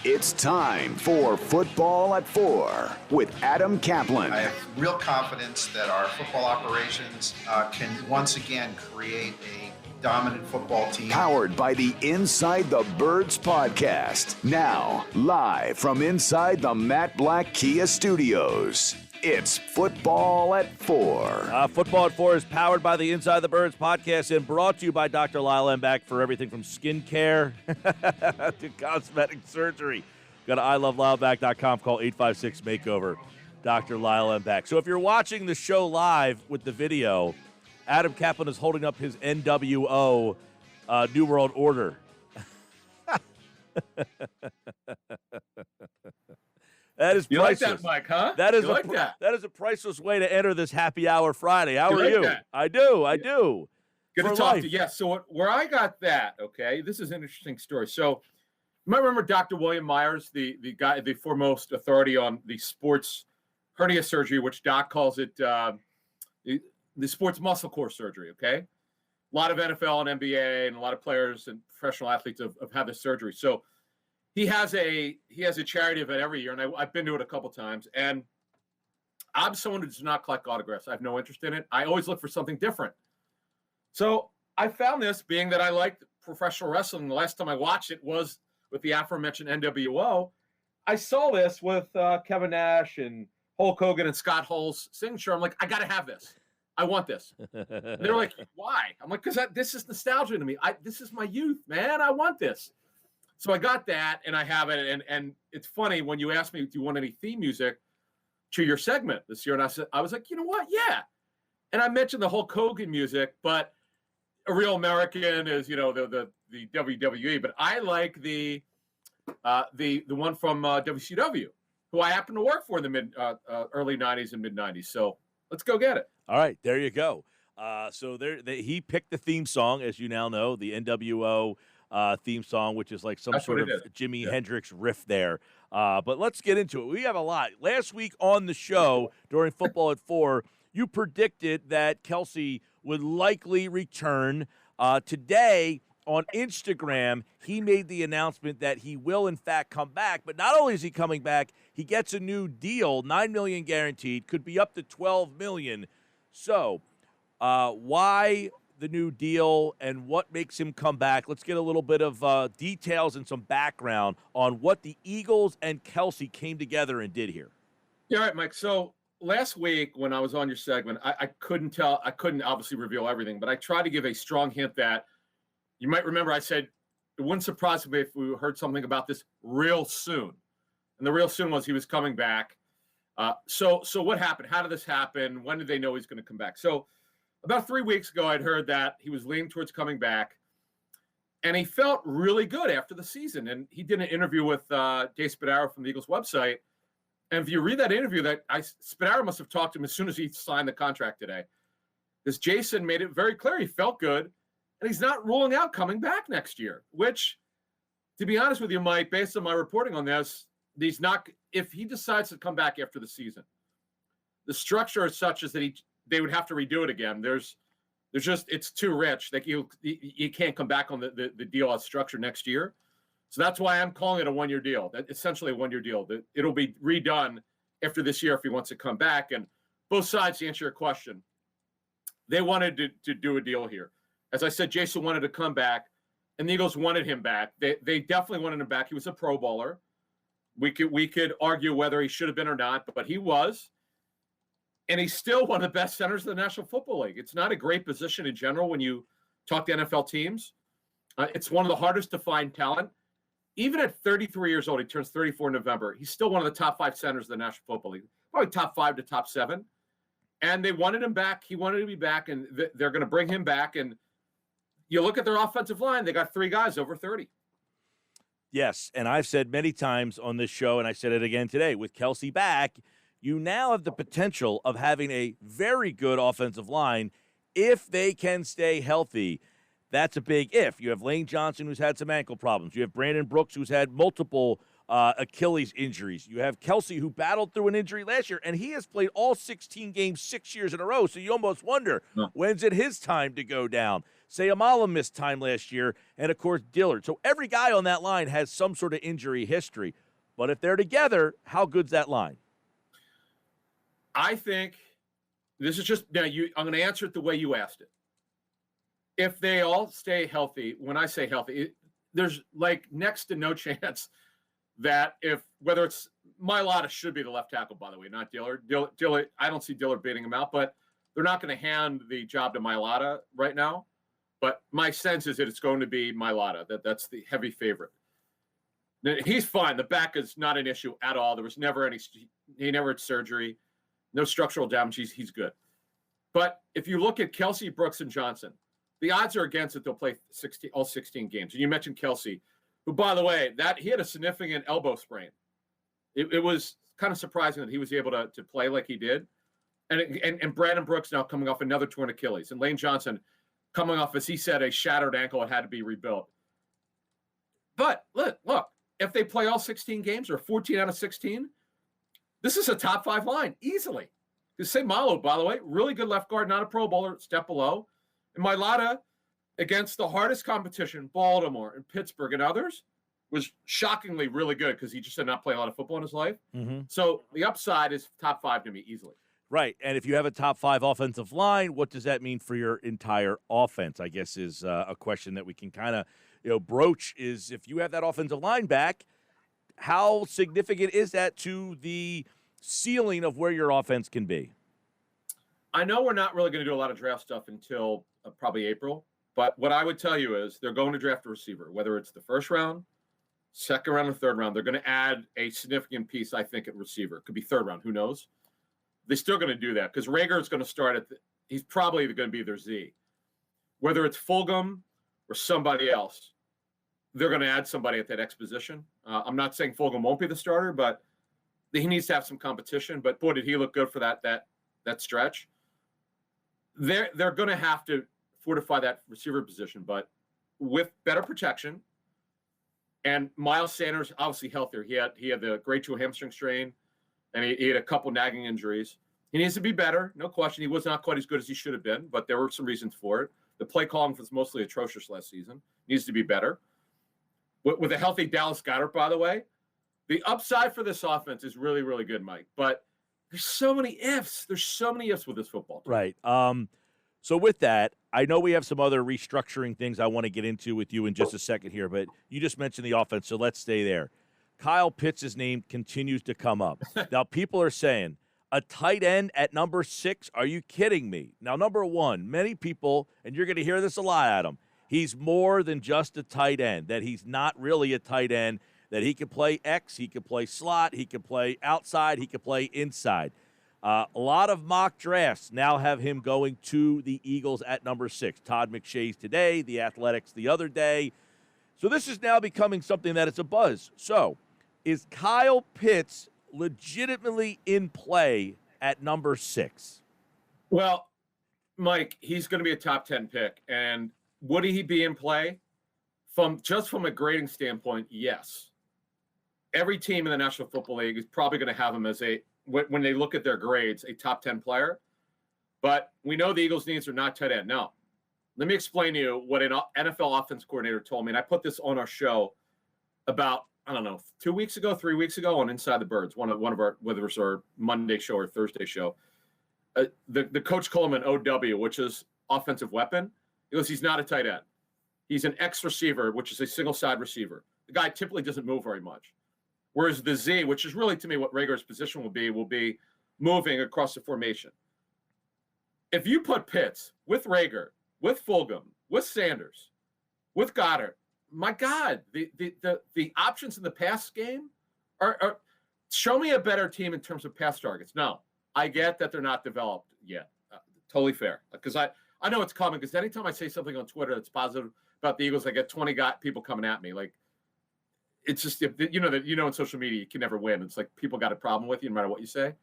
It's time for Football at 4 with Adam Caplan. I have real confidence that our football operations can once again create a dominant football team. Powered by the Inside the Birds podcast. Now, live from inside the Matt Black Kia Studios. It's Football at 4. Football at 4 is powered by the Inside the Birds podcast and brought to you by Dr. Lyle Embach for everything from skincare to cosmetic surgery. Go to ilovelylembach.com, call 856-MAKEOVER, Dr. Lyle Embach. So if you're watching the show live with the video, Adam Caplan is holding up his NWO New World Order. That is priceless. You like that, Mike, huh? That is that is a priceless way to enter this happy hour Friday. How are you? That? I do. Good to talk to you. Yeah, so where I got that, okay, this is an interesting story. So you might remember Dr. William Myers, the guy, the foremost authority on the sports hernia surgery, which Doc calls it the sports muscle core surgery, okay? A lot of NFL and NBA and a lot of players and professional athletes have had this surgery. So he has a charity event every year, and I've been to it a couple times. And I'm someone who does not collect autographs. I have no interest in it. I always look for something different. So I found this, being that I liked professional wrestling. The last time I watched it was with the aforementioned NWO. I saw this with Kevin Nash and Hulk Hogan and Scott Hall's signature. I'm like, I got to have this. I want this. They're like, why? I'm like, because this is nostalgia to me. This is my youth, man. I want this. So I got that, and I have it. And it's funny when you asked me, do you want any theme music to your segment this year? And I was like, you know what? Yeah. And I mentioned the Hulk Hogan music, but a real American is, the WWE. But I like the one from WCW, who I happen to work for in the early 90s and mid 90s. So let's go get it. All right, there you go. So he picked the theme song, as you now know, the NWO theme song, which is like some sort of Jimi Hendrix riff there. But let's get into it. We have a lot. Last week on the show during Football at 4, you predicted that Kelce would likely return. Today on Instagram, he made the announcement that he will, in fact, come back. But not only is he coming back, he gets a new deal, $9 million guaranteed, could be up to $12 million. So why the new deal and what makes him come back? Let's get a little bit of details and some background on what the Eagles and Kelce came together and did here. Yeah, all right, Mike. So last week when I was on your segment, I couldn't obviously reveal everything, but I tried to give a strong hint that you might remember I said it wouldn't surprise me if we heard something about this real soon. And the real soon was he was coming back. So what happened? How did this happen? When did they know he's going to come back? So about 3 weeks ago, I'd heard that he was leaning towards coming back, and he felt really good after the season. And he did an interview with Dave Spadaro from the Eagles website. And if you read that interview, Spadaro must have talked to him as soon as he signed the contract today, because Jason made it very clear he felt good, and he's not ruling out coming back next year. Which, to be honest with you, Mike, based on my reporting on this, he's not. If he decides to come back after the season, the structure is such as that they would have to redo it again. There's just, it's too rich. Like you can't come back on the deal as structured next year. So that's why I'm calling it a one-year deal. That essentially a one-year deal. It'll be redone after this year if he wants to come back. And both sides, to answer your question, they wanted to do a deal here. As I said, Jason wanted to come back, and the Eagles wanted him back. They definitely wanted him back. He was a Pro Bowler. We could argue whether he should have been or not, but he was. And he's still one of the best centers of the National Football League. It's not a great position in general when you talk to NFL teams. It's one of the hardest to find talent. Even at 33 years old, he turns 34 in November. He's still one of the top 5 centers of the National Football League, probably top 5 to top 7. And they wanted him back. He wanted to be back, and they're going to bring him back. And you look at their offensive line, they got 3 guys over 30. Yes, and I've said many times on this show, and I said it again today, with Kelce back, you now have the potential of having a very good offensive line if they can stay healthy. That's a big if. You have Lane Johnson, who's had some ankle problems. You have Brandon Brooks, who's had multiple Achilles injuries. You have Kelce, who battled through an injury last year, and he has played all 16 games 6 years in a row. So you almost wonder, when's it his time to go down? Sayamala missed time last year, and, of course, Dillard. So every guy on that line has some sort of injury history. But if they're together, how good's that line? I think this is just now. I'm going to answer it the way you asked it. If they all stay healthy, when I say healthy, there's like next to no chance that whether it's Mailata should be the left tackle, by the way, not Dillard. Dillard, I don't see Dillard beating him out, but they're not going to hand the job to Mailata right now. But my sense is that it's going to be Mailata. That's the heavy favorite. He's fine. The back is not an issue at all. There was never he never had surgery, no structural damage. He's good. But if you look at Kelce, Brooks, and Johnson, the odds are against it. They'll play all 16 games. And you mentioned Kelce, who, by the way, he had a significant elbow sprain. It was kind of surprising that he was able to play like he did. And Brandon Brooks now coming off another torn Achilles. And Lane Johnson coming off, as he said, a shattered ankle. It had to be rebuilt. But look, if they play all 16 games or 14 out of 16, this is a top 5 line easily. Because Malo, by the way, really good left guard, not a Pro Bowler, step below. And Mailata, against the hardest competition, Baltimore and Pittsburgh and others, was shockingly really good because he just did not play a lot of football in his life. Mm-hmm. So the upside is top 5 to me easily. Right, and if you have a top 5 offensive line, what does that mean for your entire offense? I guess is a question that we can kind of broach. Is if you have that offensive line back, how significant is that to the ceiling of where your offense can be? I know we're not really going to do a lot of draft stuff until probably April, but what I would tell you is they're going to draft a receiver, whether it's the first round, second round, or third round. They're going to add a significant piece, I think, at receiver. It could be third round. Who knows? They're still going to do that because Rager is going to start he's probably going to be their Z. Whether it's Fulgham or somebody else, they're going to add somebody at that X position. I'm not saying Fulgham won't be the starter, but he needs to have some competition. But boy, did he look good for that stretch. They're going to have to fortify that receiver position, but with better protection. And Miles Sanders obviously healthier. He had the grade 2 hamstring strain, and he had a couple nagging injuries. He needs to be better, no question. He was not quite as good as he should have been, but there were some reasons for it. The play calling was mostly atrocious last season. Needs to be better. With a healthy Dallas Goedert, by the way, the upside for this offense is really, really good, Mike. But there's so many ifs. There's so many ifs with this football team. Right. So with that, I know we have some other restructuring things I want to get into with you in just a second here, but you just mentioned the offense, so let's stay there. Kyle Pitts' name continues to come up. Now, people are saying, a tight end at number 6? Are you kidding me? Now, number 1, many people, and you're going to hear this a lot, Adam, he's more than just a tight end, that he's not really a tight end, that he can play X, he can play slot, he can play outside, he can play inside. A lot of mock drafts now have him going to the Eagles at number 6. Todd McShay's today, the Athletics the other day. So this is now becoming something that it's a buzz. So is Kyle Pitts legitimately in play at number 6? Well, Mike, he's going to be a top 10 pick. And would he be in play? From a grading standpoint, yes. Every team in the National Football League is probably going to have him as when they look at their grades, a top 10 player. But we know the Eagles' needs are not tight end. Now, let me explain to you what an NFL offense coordinator told me. And I put this on our show about, 2 weeks ago, 3 weeks ago on Inside the Birds, one of our, whether it's our Monday show or Thursday show. The coach called him an OW, which is offensive weapon. He goes, he's not a tight end. He's an X receiver, which is a single side receiver. The guy typically doesn't move very much. Whereas the Z, which is really to me what Rager's position will be moving across the formation. If you put Pitts with Rager, with Fulgham, with Sanders, with Goedert, my God, the options in the pass game are show me a better team in terms of pass targets. No, I get that they're not developed yet. Totally fair. Because I know it's common because anytime I say something on Twitter that's positive about the Eagles, I get 20 people coming at me. Like, it's just, in social media, you can never win. It's like people got a problem with you no matter what you say.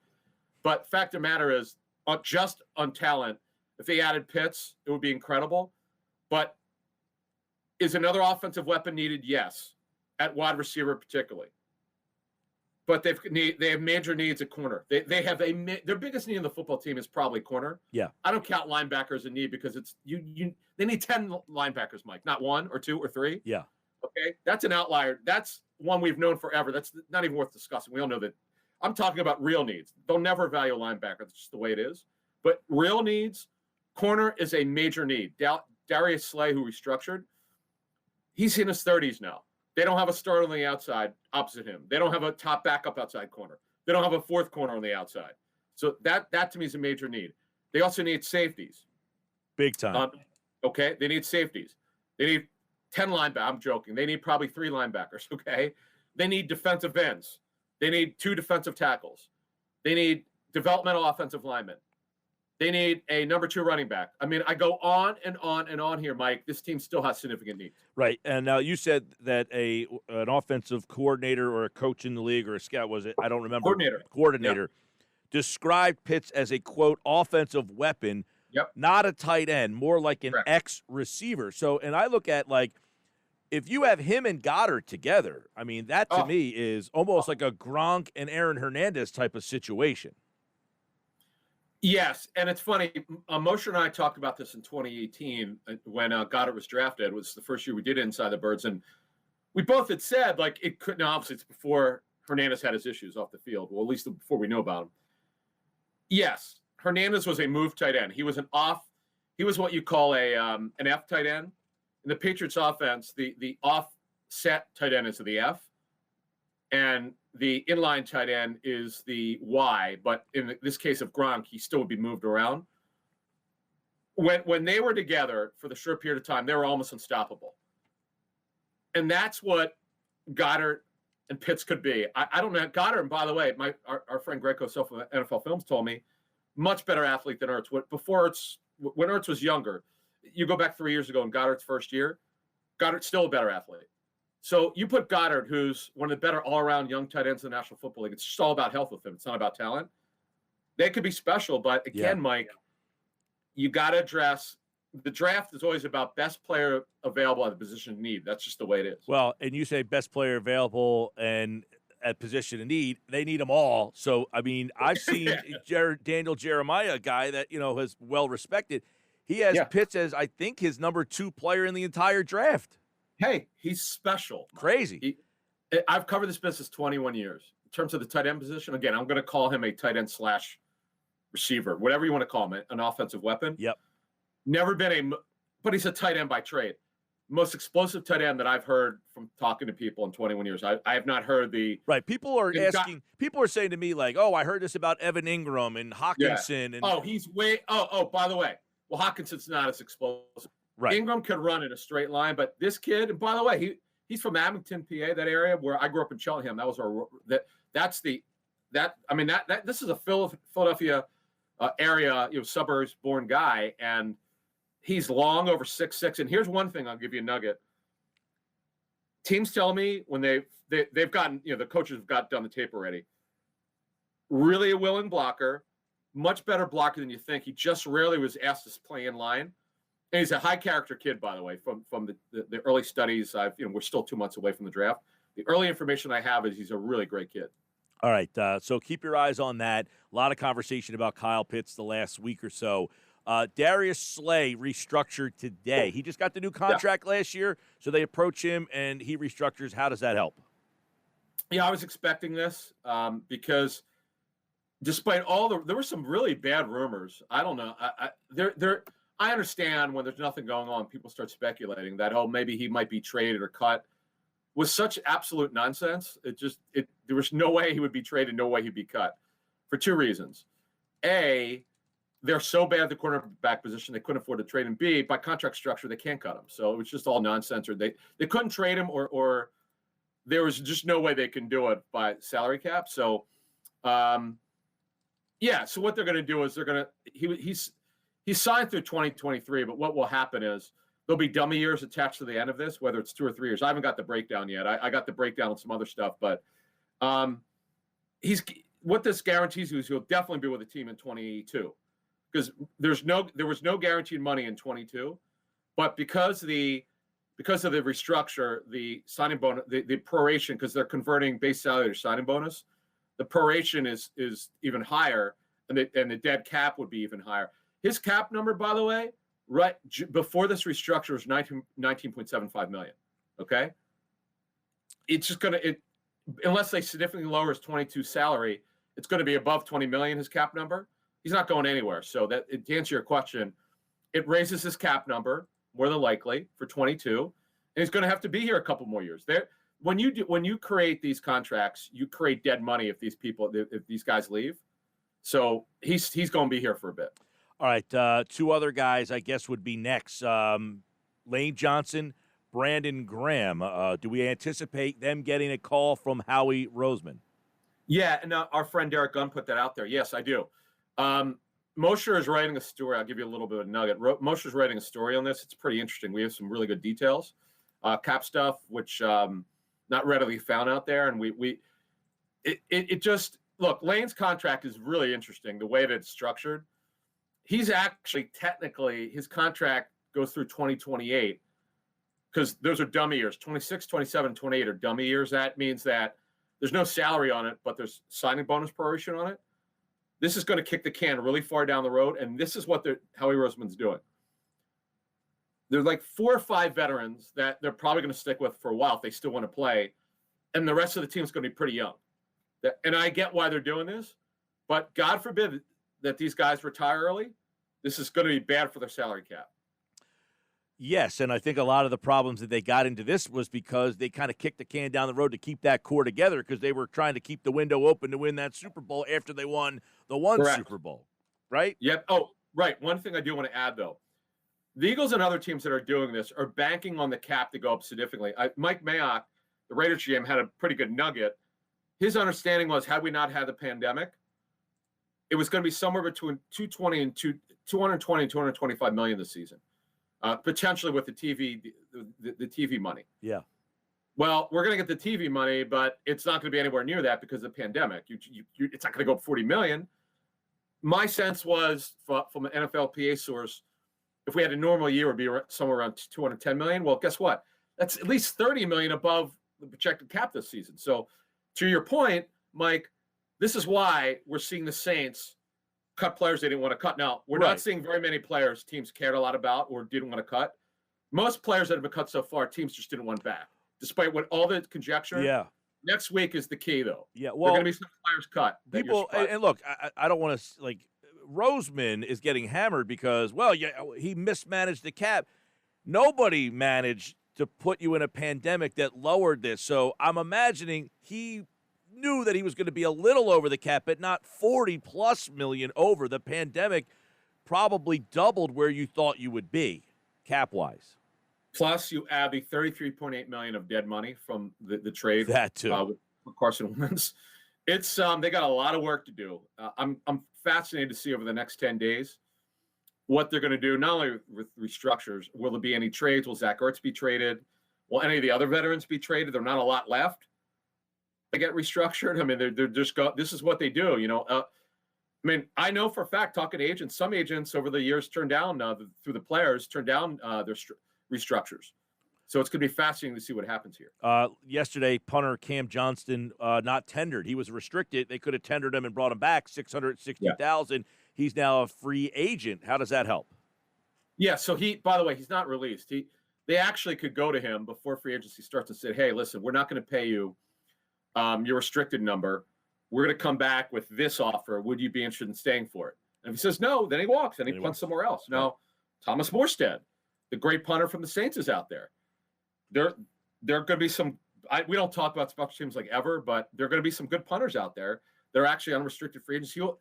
But fact of the matter is, just on talent, if they added Pitts, it would be incredible. But is another offensive weapon needed? Yes. At wide receiver particularly. but they have major needs at corner. They have their biggest need in the football team is probably corner. Yeah. I don't count linebacker as a need because it's they need 10 linebackers, Mike, not 1 or 2 or 3. Yeah. Okay. That's an outlier. That's one we've known forever. That's not even worth discussing. We all know that. I'm talking about real needs. They'll never value a linebacker. That's just the way it is. But real needs, corner is a major need. Darius Slay, who restructured, he's in his 30s now. They don't have a starter on the outside opposite him. They don't have a top backup outside corner. They don't have a fourth corner on the outside. So that to me is a major need. They also need safeties. Big time. Okay, they need safeties. They need 10 linebackers. I'm joking. They need probably 3 linebackers, okay? They need defensive ends. They need 2 defensive tackles. They need developmental offensive linemen. They need a number 2 running back. I mean, I go on and on and on here, Mike. This team still has significant needs. Right. And now you said that an offensive coordinator or a coach in the league or a scout, was it? I don't remember. Coordinator. Described Pitts as a, quote, offensive weapon, not a tight end, more like an X-receiver. So, and I look at, like, if you have him and Goedert together, I mean, that to me is almost like a Gronk and Aaron Hernandez type of situation. Yes, and it's funny. Moshe and I talked about this in 2018 when Goedert was drafted. It was the first year we did it Inside the Birds, and we both had said, like, it couldn't. Obviously, it's before Hernandez had his issues off the field. Well, at least before we know about him. Yes, Hernandez was a move tight end. He was he was what you call an F tight end. In the Patriots offense, the offset tight end is the F, and the inline tight end is the Y. But in this case of Gronk, he still would be moved around. When they were together for the short period of time, they were almost unstoppable. And that's what Goedert and Pitts could be. I don't know. Goedert, and by the way, our friend Greg Kosel from NFL Films told me, much better athlete than Ertz. When Ertz was younger, you go back 3 years ago in Goddard's first year, Goedert's still a better athlete. So you put Goedert, who's one of the better all-around young tight ends in the National Football League. It's just all about health with him. It's not about talent. They could be special, but again, Mike, you got to address the draft is always about best player available at the position of need. That's just the way it is. Well, and you say best player available and at position of need, they need them all. So, I mean, I've seen Daniel Jeremiah, a guy that, is well respected. He has Pitts as, I think, his number 2 player in the entire draft. Hey, he's special. Crazy. I've covered this business 21 years. In terms of the tight end position, again, I'm going to call him a tight end / receiver, whatever you want to call him, an offensive weapon. Yep. Never been but he's a tight end by trade. Most explosive tight end that I've heard from talking to people in 21 years. I have not heard the right. People are saying to me like, "Oh, I heard this about Evan Ingram and Hawkinson." Yeah. And he's way. By the way, well, Hawkinson's not as explosive. Right. Ingram could run in a straight line, but this kid. And by the way, he's from Abington, PA, that area where I grew up in Cheltenham. That was this is a Philadelphia area, suburbs born guy, and he's long, over 6'6". And here's one thing, I'll give you a nugget. Teams tell me when they've gotten, the coaches have done the tape already. Really a willing blocker, much better blocker than you think. He just rarely was asked to play in line. And he's a high character kid, by the way, from the early studies. We're still 2 months away from the draft. The early information I have is he's a really great kid. All right. So keep your eyes on that. A lot of conversation about Kyle Pitts the last week or so. Darius Slay restructured today. He just got the new contract last year, so they approach him and he restructures. How does that help? Yeah, I was expecting this because despite there were some really bad rumors. I don't know. I understand when there's nothing going on, people start speculating that, maybe he might be traded or cut. Was such absolute nonsense. There was no way he would be traded, no way he'd be cut for 2 reasons. A, they're so bad at the cornerback position, they couldn't afford to trade him. B, by contract structure, they can't cut him. So it was just all nonsense. Or they couldn't trade him or there was just no way they can do it by salary cap. So, so what they're going to do is he's signed through 2023, but what will happen is there'll be dummy years attached to the end of this, whether it's 2 or 3 years. I haven't got the breakdown yet. I got the breakdown on some other stuff, but what this guarantees you is he'll definitely be with the team in 22 because there was no guaranteed money in 22, but because of the restructure, the signing bonus, the proration, because they're converting base salary to signing bonus, the proration is even higher, and the dead cap would be even higher. His cap number, by the way, right before this restructure was 19.75 million. Okay, it's just gonna unless they significantly lower his 22 salary, it's going to be above 20 million. His cap number. He's not going anywhere. So that to answer your question, it raises his cap number more than likely for 22, and he's going to have to be here a couple more years. When you create these contracts, you create dead money if these guys leave. So he's going to be here for a bit. All right, two other guys I guess would be next. Lane Johnson, Brandon Graham. Do we anticipate them getting a call from Howie Roseman? Yeah, and our friend Derek Gunn put that out there. Yes, I do. Mosher is writing a story. I'll give you a little bit of a nugget. Mosher's writing a story on this. It's pretty interesting. We have some really good details, cap stuff, which not readily found out there. And it just look. Lane's contract is really interesting. The way that it's structured. He's actually technically his contract goes through 2028 because those are dummy years. 26, 27, 28 are dummy years. That means that there's no salary on it, but there's signing bonus proration on it. This is going to kick the can really far down the road, and this is what Howie Roseman's doing. There's like 4 or 5 veterans that they're probably going to stick with for a while if they still want to play, and the rest of the team is going to be pretty young. And I get why they're doing this, but God forbid that these guys retire early. This is going to be bad for their salary cap. Yes, and I think a lot of the problems that they got into this was because they kind of kicked the can down the road to keep that core together because they were trying to keep the window open to win that Super Bowl after they won the one Correct. Super Bowl, right? Yep. Oh, right. One thing I do want to add, though. The Eagles and other teams that are doing this are banking on the cap to go up significantly. Mike Mayock, the Raiders GM, had a pretty good nugget. His understanding was, had we not had the pandemic, it was going to be somewhere between 220 and 225 million this season. Potentially with the TV money. Yeah. Well, we're going to get the TV money, but it's not going to be anywhere near that because of the pandemic. It's not going to go up 40 million. My sense was from an NFLPA source, if we had a normal year, it would be somewhere around 210 million. Well, guess what? That's at least 30 million above the projected cap this season. So to your point, Mike, this is why we're seeing the Saints cut players they didn't want to cut. Now, we're not seeing very many players teams cared a lot about or didn't want to cut. Most players that have been cut so far, teams just didn't want back, despite what all the conjecture. Yeah. Next week is the key, though. Yeah, well, there are going to be some players cut. People, and look, I don't want to, like, Roseman is getting hammered because, well, yeah, he mismanaged the cap. Nobody managed to put you in a pandemic that lowered this. So I'm imagining he knew that he was going to be a little over the cap, but not 40+ million over. The pandemic probably doubled where you thought you would be cap-wise. Plus, you add the 33.8 million of dead money from the trade. That too. With Carson Wentz. It's they got a lot of work to do. I'm fascinated to see over the next 10 days what they're going to do. Not only with restructures, will there be any trades? Will Zach Ertz be traded? Will any of the other veterans be traded? There's not a lot left. They get restructured. I mean, they're just this is what they do. You know, I mean, I know for a fact, talking to agents, some agents over the years turned down through the players turned down their restructures. So it's going to be fascinating to see what happens here. Yesterday, punter Cam Johnston not tendered. He was restricted. They could have tendered him and brought him back $660,000. Yeah. He's now a free agent. How does that help? Yeah. So by the way, he's not released. They actually could go to him before free agency starts and say, "Hey, listen, we're not going to pay you your restricted number. We're going to come back with this offer. Would you be interested in staying for it?" And if he says no, then he walks and he punts somewhere else. Now, right. Thomas Morstead, the great punter from the Saints, is out there. There are going to be some. We don't talk about special teams like ever, but there are going to be some good punters out there. They're actually unrestricted free agents. He'll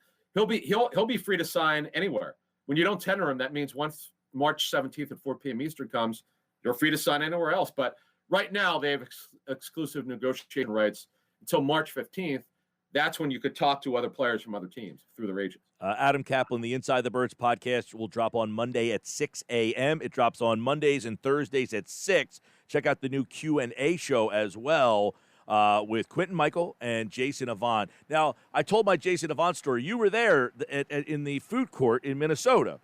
be free to sign anywhere. When you don't tender him, that means once March 17th at 4 p.m. Eastern comes, you're free to sign anywhere else. But right now, they have exclusive negotiation rights until March 15th. That's when you could talk to other players from other teams through their agents. Adam Caplan, the Inside the Birds podcast, will drop on Monday at 6 a.m. It drops on Mondays and Thursdays at 6. Check out the new Q&A show as well with Quentin Michael and Jason Avant. Now, I told my Jason Avant story. You were there in the food court in Minnesota.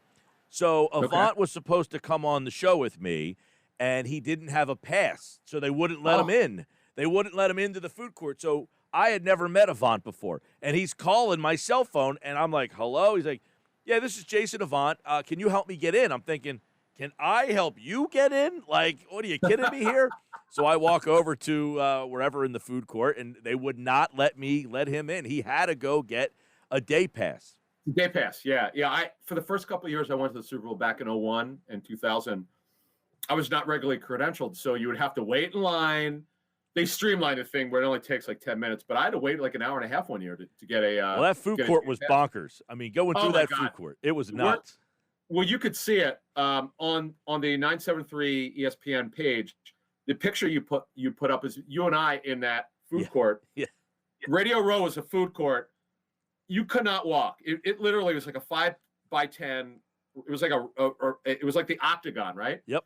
So Avant was supposed to come on the show with me, and he didn't have a pass, so they wouldn't let him in. They wouldn't let him into the food court. So I had never met Avant before, and he's calling my cell phone, and I'm like, hello? He's like, yeah, this is Jason Avant. Can you help me get in? I'm thinking, can I help you get in? Like, what, are you kidding me here? So I walk over to wherever in the food court, and they would not let him in. He had to go get a day pass. Day pass, yeah. For the first couple of years, I went to the Super Bowl back in 2001 and 2000. I was not regularly credentialed, so you would have to wait in line. They streamlined the thing where it only takes like 10 minutes, but I had to wait like an hour and a half one year to get a. Well, that food court was bonkers. I mean, going through that food court, it was nuts. Well, you could see it on the 973 ESPN page. The picture you put up is you and I in that food court. Yeah. Radio Row is a food court. You could not walk. It literally was like a 5x10. It was like it was like the octagon, right? Yep.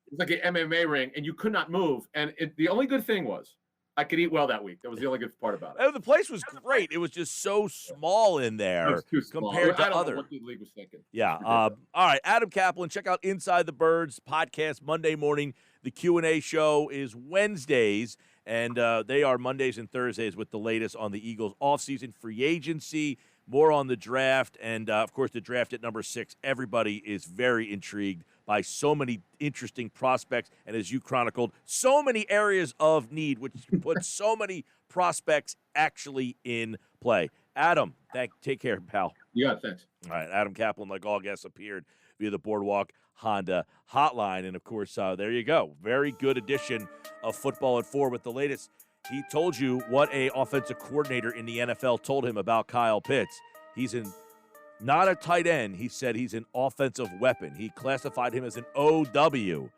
It was like an MMA ring, and you could not move. And the only good thing was I could eat well that week. That was the only good part about it. Oh, the place was great. It was just so small in there compared to other. What the league was thinking. Yeah. All right, Adam Caplan. Check out Inside the Birds podcast Monday morning. The Q&A show is Wednesdays, and they are Mondays and Thursdays with the latest on the Eagles' offseason free agency, more on the draft, and, of course, the draft at number 6. Everybody is very intrigued by so many interesting prospects, and as you chronicled, so many areas of need, which put so many prospects actually in play. Adam, take care, pal. Yeah, thanks. All right, Adam Caplan, like all guests, appeared via the Boardwalk Honda hotline, and of course, there you go. Very good edition of Football at 4 with the latest. He told you what a offensive coordinator in the NFL told him about Kyle Pitts. He's not a tight end. He said he's an offensive weapon. He classified him as an OW.